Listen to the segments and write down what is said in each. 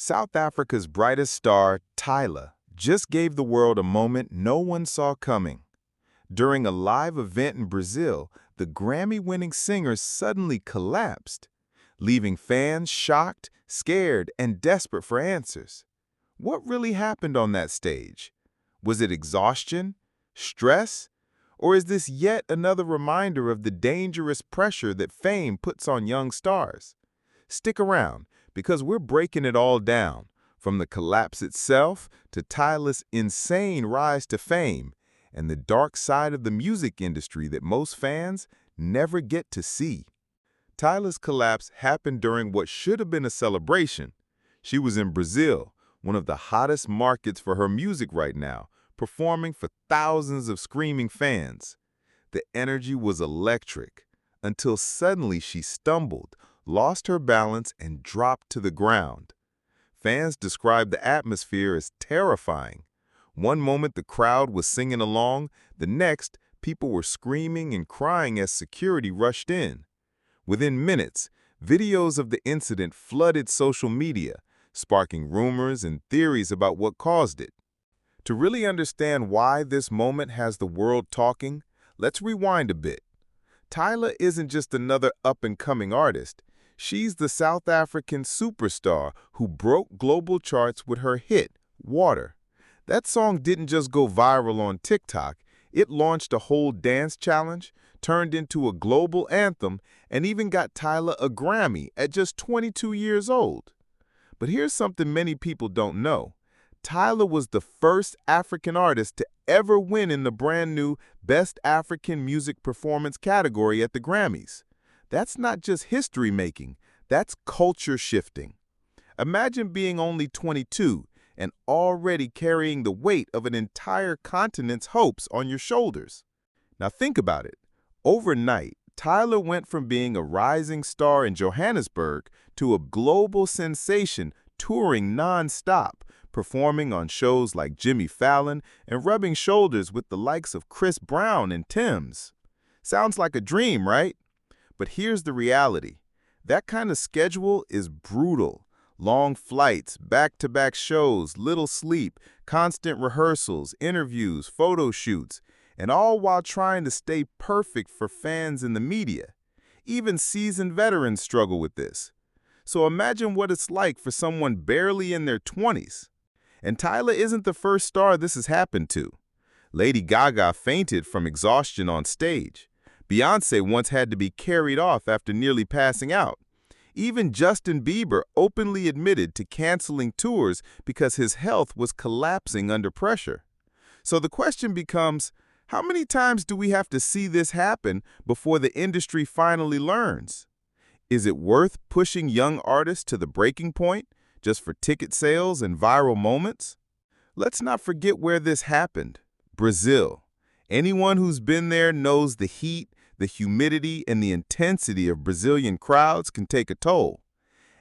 South Africa's brightest star, Tyla, just gave the world a moment no one saw coming. During a live event in Brazil, the Grammy-winning singer suddenly collapsed, leaving fans shocked, scared, and desperate for answers. What really happened on that stage? Was it exhaustion? Stress? Or is this yet another reminder of the dangerous pressure that fame puts on young stars? Stick around, because we're breaking it all down, from the collapse itself to Tyla's insane rise to fame, and the dark side of the music industry that most fans never get to see. Tyla's collapse happened during what should have been a celebration. She was in Brazil, one of the hottest markets for her music right now, performing for thousands of screaming fans. The energy was electric, until suddenly she stumbled, lost her balance, and dropped to the ground. Fans described the atmosphere as terrifying. One moment the crowd was singing along, the next, people were screaming and crying as security rushed in. Within minutes, videos of the incident flooded social media, sparking rumors and theories about what caused it. To really understand why this moment has the world talking, let's rewind a bit. Tyla isn't just another up-and-coming artist. She's the South African superstar who broke global charts with her hit, Water. That song didn't just go viral on TikTok. It launched a whole dance challenge, turned into a global anthem, and even got Tyla a Grammy at just 22 years old. But here's something many people don't know. Tyla was the first African artist to ever win in the brand new Best African Music Performance category at the Grammys. That's not just history-making, that's culture-shifting. Imagine being only 22 and already carrying the weight of an entire continent's hopes on your shoulders. Now think about it. Overnight, Tyla went from being a rising star in Johannesburg to a global sensation touring non-stop, performing on shows like Jimmy Fallon and rubbing shoulders with the likes of Chris Brown and Tim's. Sounds like a dream, right? But here's the reality. That kind of schedule is brutal. Long flights, back-to-back shows, little sleep, constant rehearsals, interviews, photo shoots, and all while trying to stay perfect for fans and the media. Even seasoned veterans struggle with this. So imagine what it's like for someone barely in their 20s. And Tyla isn't the first star this has happened to. Lady Gaga fainted from exhaustion on stage. Beyoncé once had to be carried off after nearly passing out. Even Justin Bieber openly admitted to canceling tours because his health was collapsing under pressure. So the question becomes, how many times do we have to see this happen before the industry finally learns? Is it worth pushing young artists to the breaking point just for ticket sales and viral moments? Let's not forget where this happened, Brazil. Anyone who's been there knows the heat, the humidity, and the intensity of Brazilian crowds can take a toll.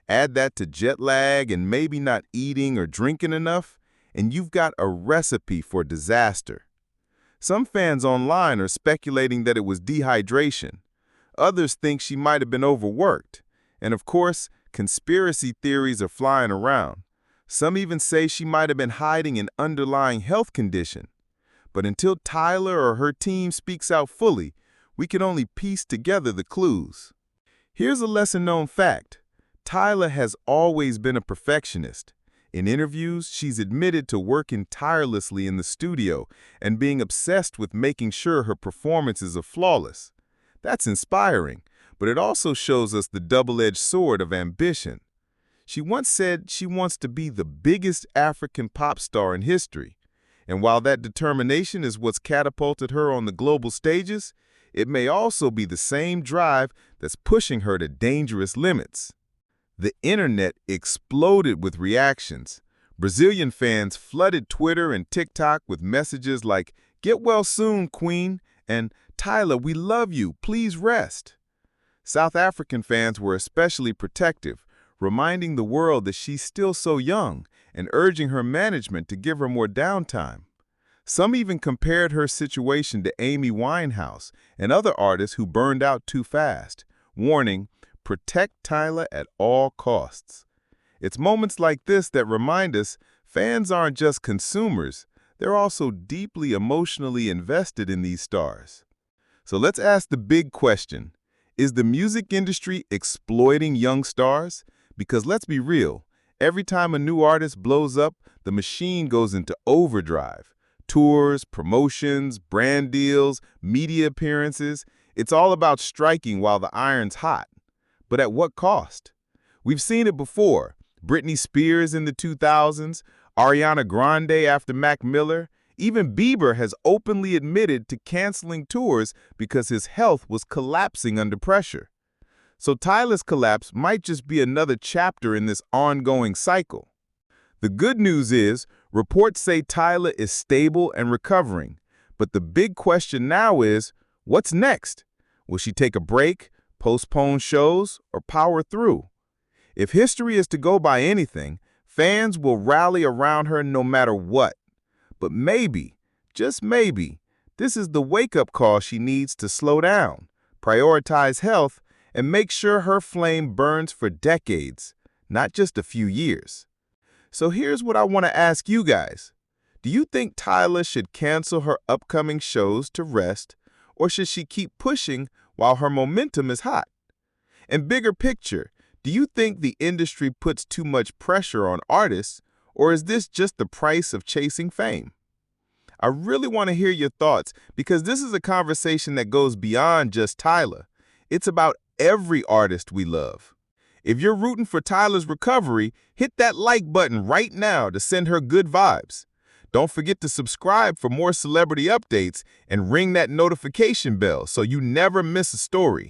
Add that to jet lag and maybe not eating or drinking enough, and you've got a recipe for disaster. Some fans online are speculating that it was dehydration. Others think she might have been overworked. And of course, conspiracy theories are flying around. Some even say she might have been hiding an underlying health condition. But until Tyla or her team speaks out fully, we can only piece together the clues. Here's a lesser-known fact. Tyla has always been a perfectionist. In interviews, she's admitted to working tirelessly in the studio and being obsessed with making sure her performances are flawless. That's inspiring, but it also shows us the double-edged sword of ambition. She once said she wants to be the biggest African pop star in history. And while that determination is what's catapulted her on the global stages, it may also be the same drive that's pushing her to dangerous limits. The internet exploded with reactions. Brazilian fans flooded Twitter and TikTok with messages like, "Get well soon, Queen," and "Tyla, we love you, please rest." South African fans were especially protective, reminding the world that she's still so young and urging her management to give her more downtime. Some even compared her situation to Amy Winehouse and other artists who burned out too fast, warning, "Protect Tyla at all costs." It's moments like this that remind us fans aren't just consumers, they're also deeply emotionally invested in these stars. So let's ask the big question. Is the music industry exploiting young stars? Because let's be real, every time a new artist blows up, the machine goes into overdrive. Tours, promotions, brand deals, media appearances, it's all about striking while the iron's hot. But at what cost? We've seen it before. Britney Spears in the 2000s, Ariana Grande after Mac Miller, even Bieber has openly admitted to canceling tours because his health was collapsing under pressure. So Tyla's collapse might just be another chapter in this ongoing cycle. The good news is, reports say Tyla is stable and recovering. But the big question now is, what's next? Will she take a break, postpone shows, or power through? If history is to go by anything, fans will rally around her no matter what. But maybe, just maybe, this is the wake-up call she needs to slow down, prioritize health, and make sure her flame burns for decades, not just a few years. So here's what I want to ask you guys. Do you think Tyla should cancel her upcoming shows to rest, or should she keep pushing while her momentum is hot? And bigger picture, do you think the industry puts too much pressure on artists, or is this just the price of chasing fame? I really want to hear your thoughts because this is a conversation that goes beyond just Tyla. It's about every artist we love. If you're rooting for Tyla's recovery, hit that like button right now to send her good vibes. Don't forget to subscribe for more celebrity updates and ring that notification bell so you never miss a story.